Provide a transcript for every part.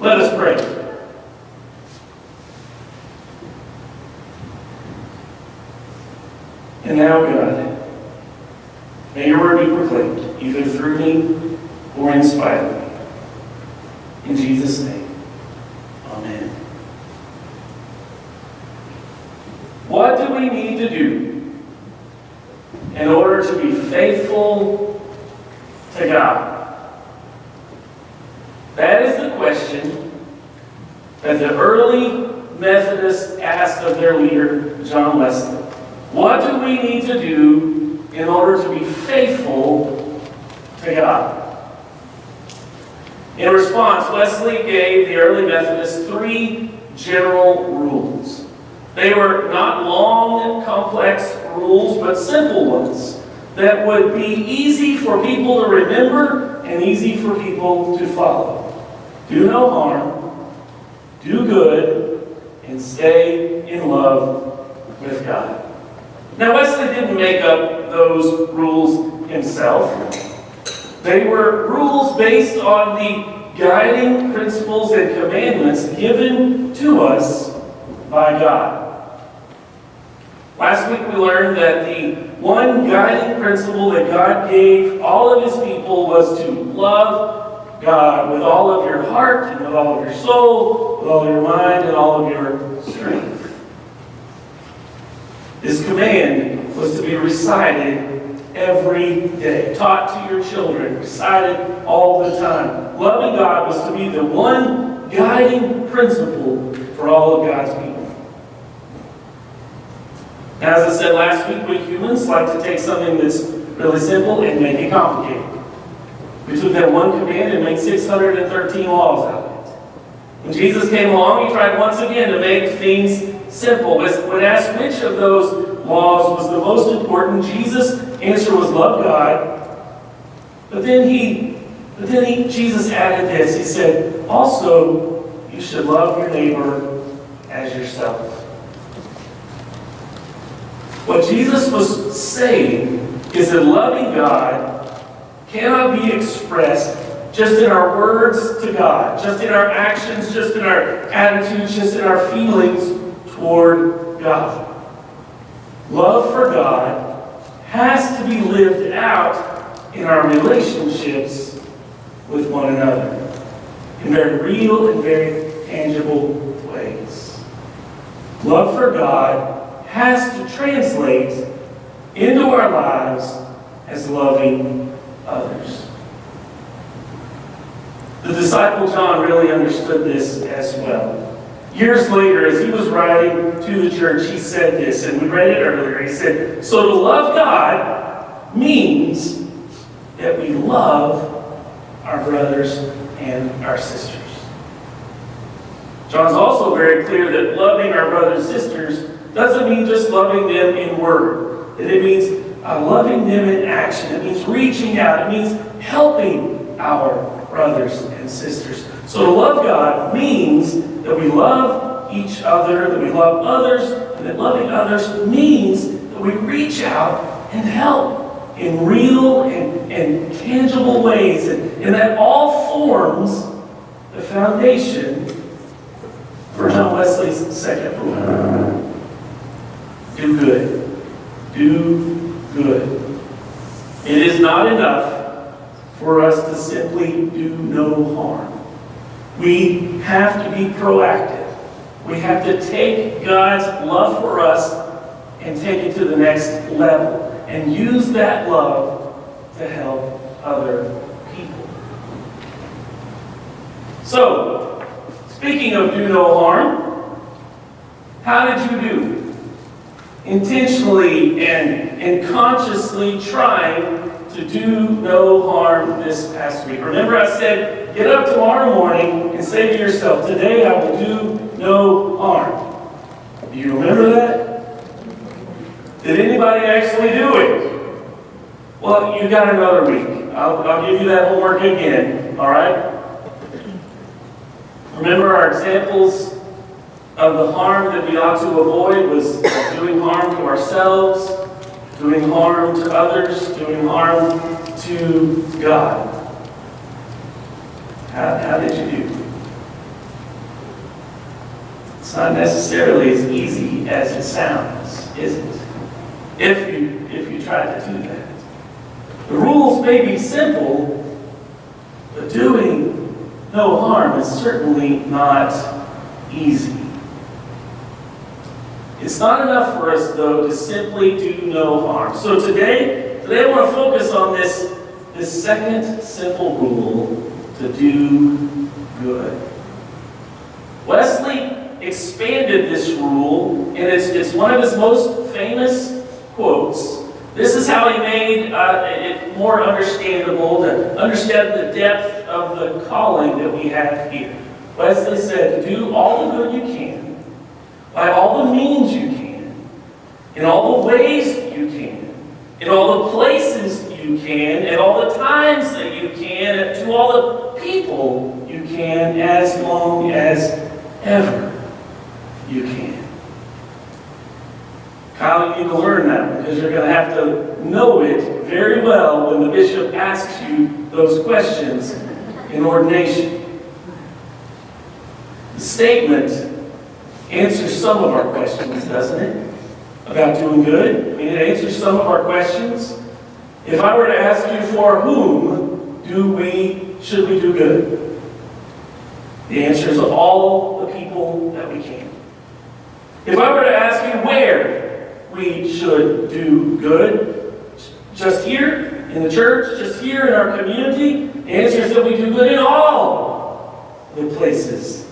Let us pray. And now, God, may your word be proclaimed, either through me or in spite of me. In Jesus' name, amen. What do we need to do in order to be faithful to God? That is the question that the early Methodists asked of their leader, John Wesley. What do we need to do in order to be faithful to God? In response, Wesley gave the early Methodists 3 general rules. They were not long, complex rules, but simple ones that would be easy for people to remember and easy for people to follow. Do no harm, do good, and stay in love with God. Now, Wesley didn't make up those rules himself. They were rules based on the guiding principles and commandments given to us by God. Last week we learned that the one guiding principle that God gave all of his people was to love God with all of your heart and with all of your soul, with all of your mind and all of your strength. This command was to be recited every day, taught to your children, recited all the time. Loving God was to be the one guiding principle for all of God's people. Now, as I said last week, we humans like to take something that's really simple and make it complicated. We took that one command and made 613 laws out of it. When Jesus came along, he tried once again to make things simple. When asked which of those laws was the most important, Jesus' answer was love God. But then Jesus added this. He said, also, you should love your neighbor as yourself. What Jesus was saying is that loving God cannot be expressed just in our words to God, just in our actions, just in our attitudes, just in our feelings toward God. Love for God has to be lived out in our relationships with one another in very real and very tangible ways. Love for God has to translate into our lives as loving others. The disciple John really understood this as well. Years later, as he was writing to the church, he said this, and we read it earlier. He said, so to love God means that we love our brothers and our sisters. John's also very clear that loving our brothers and sisters doesn't mean just loving them in word. That it means loving them in action. It means reaching out. It means helping our brothers and sisters. So to love God means that we love each other, that we love others, and that loving others means that we reach out and help in real and tangible ways. And that all forms the foundation for John Wesley's second rule. Do good. Do good. It is not enough for us to simply do no harm. We have to be proactive. We have to take God's love for us and take it to the next level and use that love to help other people. So, speaking of do no harm, how did you do? Intentionally and consciously trying to do no harm this past week. Remember I said, get up tomorrow morning and say to yourself, today I will do no harm. Do you remember that? Did anybody actually do it? Well, you got another week. I'll give you that homework again, all right? Remember our examples of the harm that we ought to avoid was doing harm to ourselves, doing harm to others, doing harm to God. How did you do? It's not necessarily as easy as it sounds, is it? If you try to do that. The rules may be simple, but doing no harm is certainly not easy. It's not enough for us, though, to simply do no harm. So today I want to focus on this second simple rule, to do good. Wesley expanded this rule, and it's one of his most famous quotes. This is how he made it more understandable, to understand the depth of the calling that we have here. Wesley said, to do all the good you can, by all the means you can, in all the ways you can, in all the places you can, at all the times that you can, and to all the people you can, as long as ever you can. Kyle, you need to learn that, because you're going to have to know it very well when the bishop asks you those questions in ordination. The statement answers some of our questions, doesn't it? About doing good. I mean, it answers some of our questions. If I were to ask you, for whom should we do good? The answer is all the people that we can. If I were to ask you where we should do good, just here in the church, just here in our community, the answer is that we do good in all the places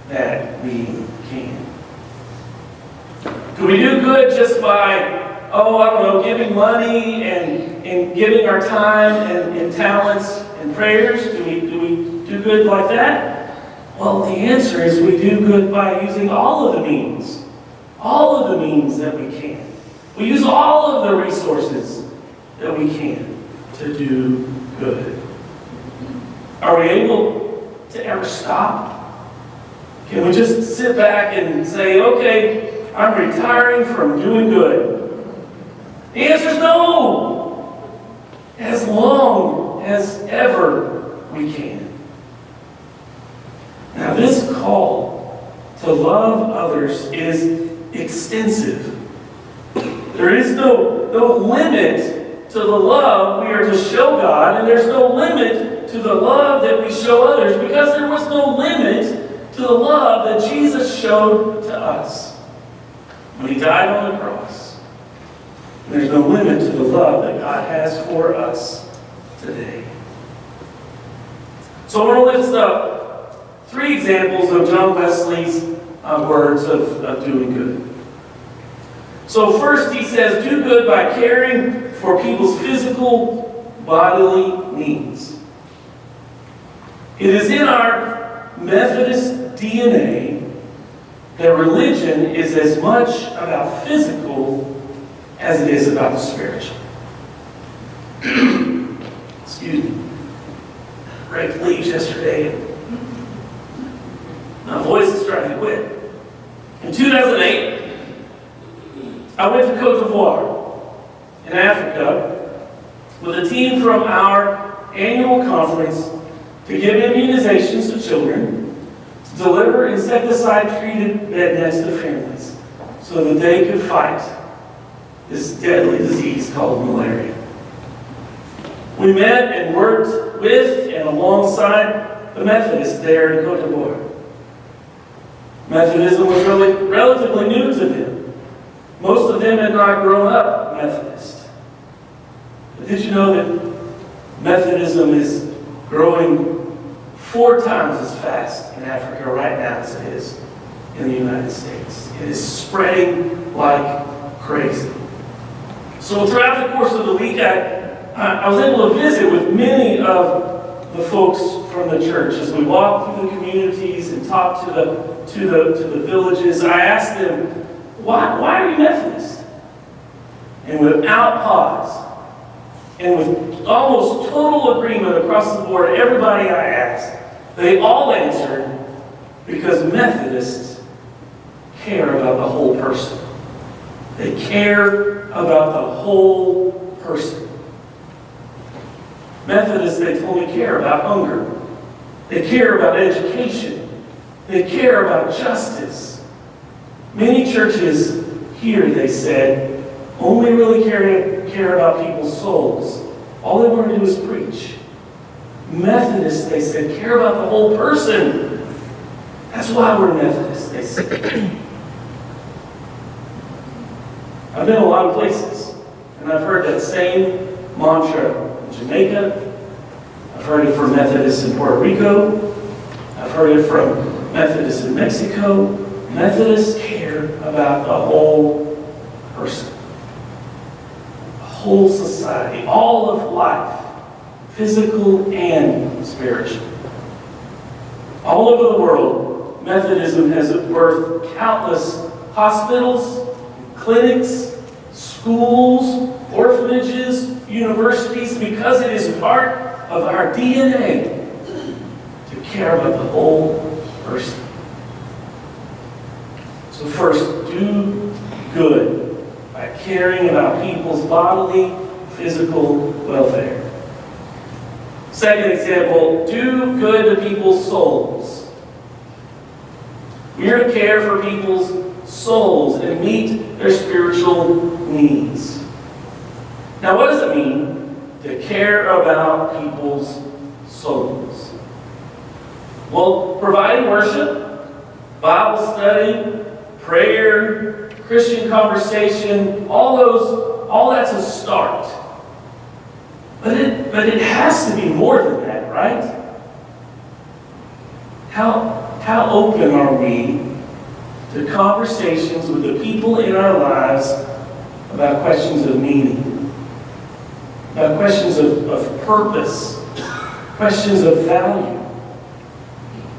that we can. Do we do good just by, giving money and giving our time and talents and prayers? Do we do good like that? Well, the answer is we do good by using all of the means that we can. We use all of the resources that we can to do good. Are we able to ever stop? Can we just sit back and say, okay, I'm retiring from doing good? The answer is no. As long as ever we can. Now, this call to love others is extensive. There is no limit to the love we are to show God, and there's no limit to the love that we show others, because there was no limit to the love that Jesus showed to us when He died on the cross. And there's no limit to the love that God has for us today. So I want to lift up 3 examples of John Wesley's words of doing good. So first he says, do good by caring for people's physical, bodily needs. It is in our Methodist DNA that religion is as much about physical as it is about the spiritual. Excuse me. Greg leaves yesterday, and my voice is starting to quit. In 2008, I went to Côte d'Ivoire in Africa with a team from our annual conference to give immunizations to children, to deliver insecticide-treated bed nets to families so that they could fight this deadly disease called malaria. We met and worked with and alongside the Methodists there in Côte d'Ivoire. Methodism was relatively new to them. Most of them had not grown up Methodist. But did you know that Methodism is growing 4 times as fast in Africa right now as it is in the United States? It is spreading like crazy. So throughout the course of the week, I was able to visit with many of the folks from the church as we walked through the communities and talked to the villages. I asked them, why are you Methodist? And without pause, and with almost total agreement across the board, everybody I asked, they all answered, because Methodists care about the whole person. They care about the whole person. Methodists, they only care about hunger. They care about education. They care about justice. Many churches here, they said, only really care about people's souls. All they want to do is preach. Methodists, they said, care about the whole person. That's why we're Methodists, they said. I've been a lot of places, and I've heard that same mantra in Jamaica. I've heard it from Methodists in Puerto Rico. I've heard it from Methodists in Mexico. Methodists care about the whole person, the whole society, all of life, physical and spiritual. All over the world, Methodism has birthed countless hospitals, clinics, schools, orphanages, universities, because it is part of our DNA to care about the whole person. So first, do good by caring about people's bodily, physical welfare. Second example, do good to people's souls. We are to care for people's souls and meet their spiritual needs. Now, what does it mean to care about people's souls? Well, providing worship, Bible study, prayer, Christian conversation, all that's a start. But it has to be more than that, right? How open are we to conversations with the people in our lives about questions of meaning, about questions of purpose, questions of value?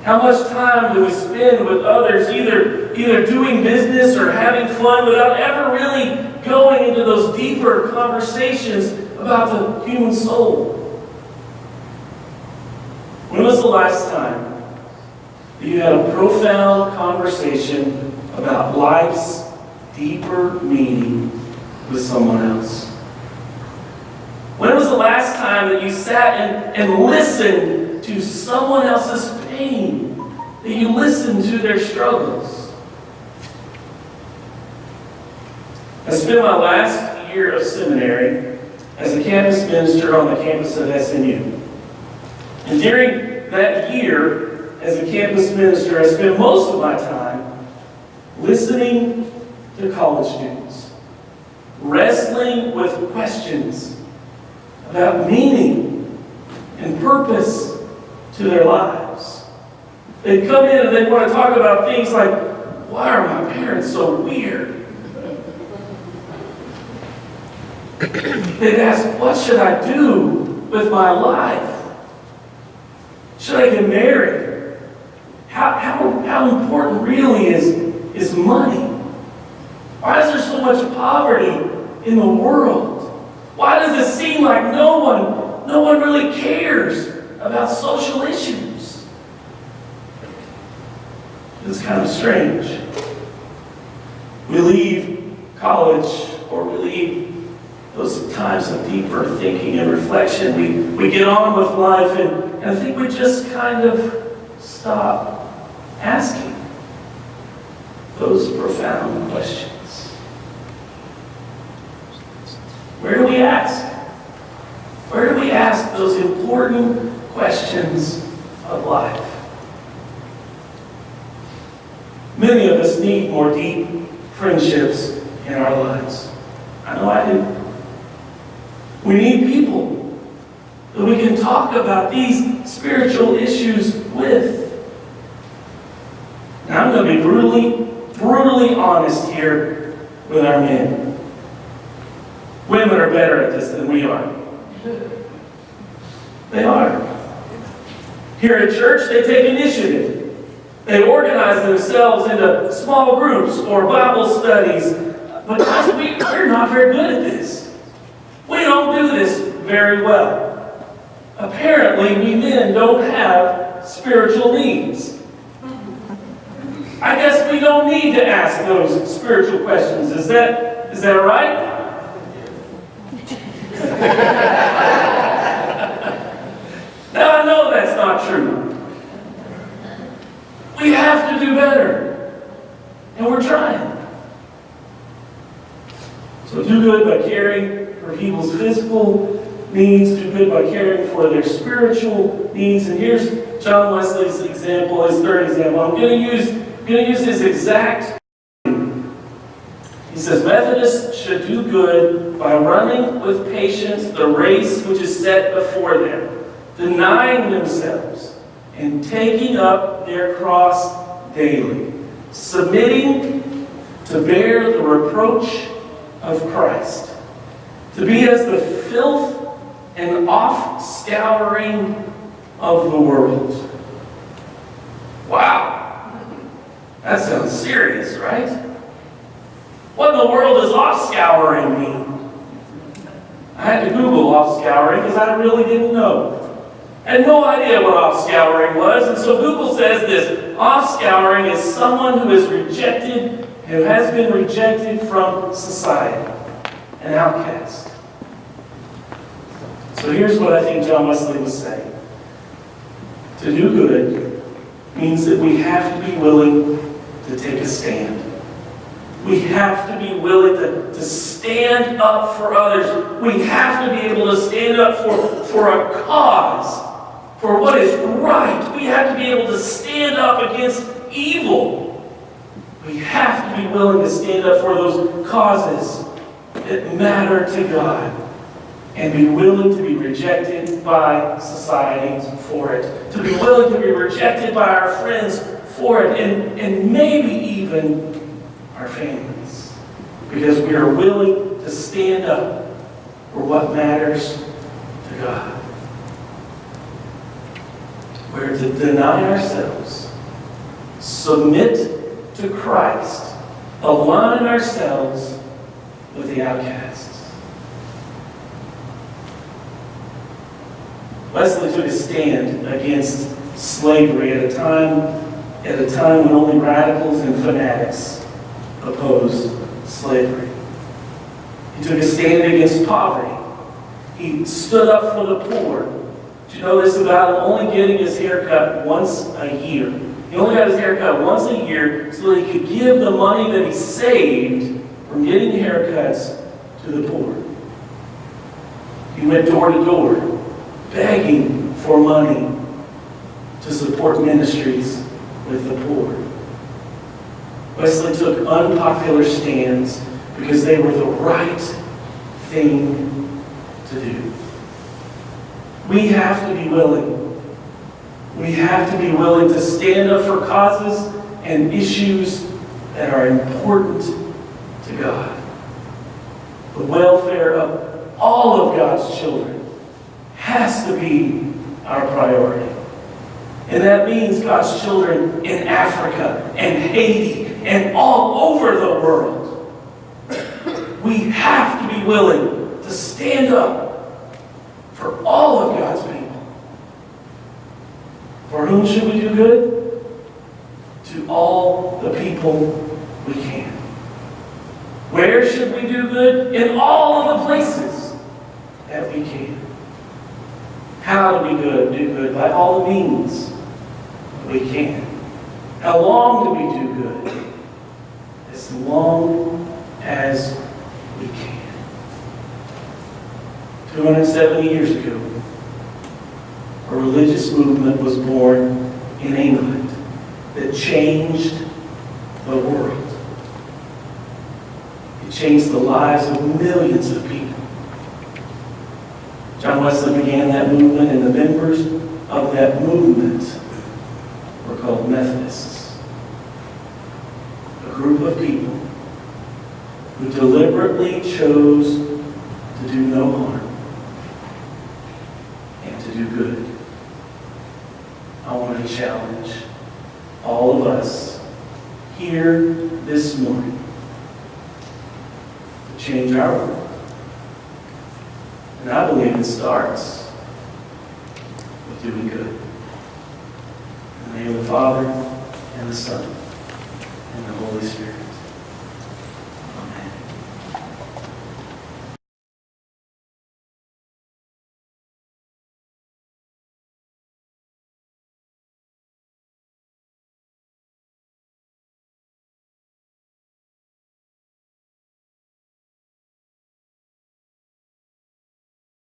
How much time do we spend with others either doing business or having fun without ever really going into those deeper conversations about the human soul? When was the last time that you had a profound conversation about life's deeper meaning with someone else? When was the last time that you sat and listened to someone else's pain, that you listened to their struggles? I spent my last year of seminary as a campus minister on the campus of SNU. And during that year, as a campus minister, I spent most of my time listening to college students, wrestling with questions about meaning and purpose to their lives. They'd come in and they'd want to talk about things like, why are my parents so weird? They'd ask, what should I do with my life? Should I get married? How important really is money? Why is there so much poverty in the world? Why does it seem like no one really cares about social issues? It's kind of strange. We leave college, or we leave those times of deeper thinking and reflection. We get on with life, and I think we just kind of stop asking those profound questions. Where do we ask? Where do we ask those important questions of life? Many of us need more deep friendships in our lives. I know I do. We need people that we can talk about these spiritual issues with. And I'm going to be brutally honest here with our men. Women are better at this than we are. They are. Here at church, they take initiative. They organize themselves into small groups or Bible studies. But guys, we're not very good at this. We don't do this very well. Apparently, we men don't have spiritual needs. I guess we don't need to ask those spiritual questions. Is that right? Now, I know that's not true. We have to do better. And we're trying. caring for people's physical needs, do good by caring for their spiritual needs. And here's John Wesley's example, his third example. I'm going to use his exact. He says, Methodists should do good by running with patience the race which is set before them, denying themselves and taking up their cross daily, submitting to bear the reproach of Christ, to be as the filth and off-scouring of the world. Wow. That sounds serious, right? What in the world does off-scouring mean? I had to Google off-scouring because I really didn't know. I had no idea what off-scouring was, and so Google says this: off-scouring is someone who is rejected, who has been rejected from society, an outcast. So here's what I think John Wesley was saying. To do good means that we have to be willing to take a stand. We have to be willing to stand up for others. We have to be able to stand up for a cause, for what is right. We have to be able to stand up against evil. We have to be willing to stand up for those causes that matter to God and be willing to be rejected by society for it. To be willing to be rejected by our friends for it, and maybe even our families, because we are willing to stand up for what matters to God. We're to deny ourselves, submit to Christ, align ourselves with the outcasts. Wesley took a stand against slavery at a time when only radicals and fanatics opposed slavery. He took a stand against poverty. He stood up for the poor. Did you know this about him only getting his hair cut once a year? He only got his hair cut once a year so that he could give the money that he saved from getting haircuts to the poor. He went door to door, begging for money to support ministries with the poor. Wesley took unpopular stands because they were the right thing to do. We have to be willing. We have to be willing to stand up for causes and issues that are important to God. The welfare of all of God's children has to be our priority. And that means God's children in Africa and Haiti and all over the world. We have to be willing to stand up for all of God's people. For whom should we do good? To all the people we can. Where should we do good? In all of the places that we can. How do we do good? By all the means we can. How long do we do good? As long as we can. 270 years ago, a religious movement was born in England that changed the world. It changed the lives of millions of people. John Wesley began that movement, and the members of that movement were called Methodists. A group of people who deliberately chose to do no harm and to do good. I want to challenge all of us here this morning to change our world. And I believe it starts with doing good. In the name of the Father, and the Son, and the Holy Spirit.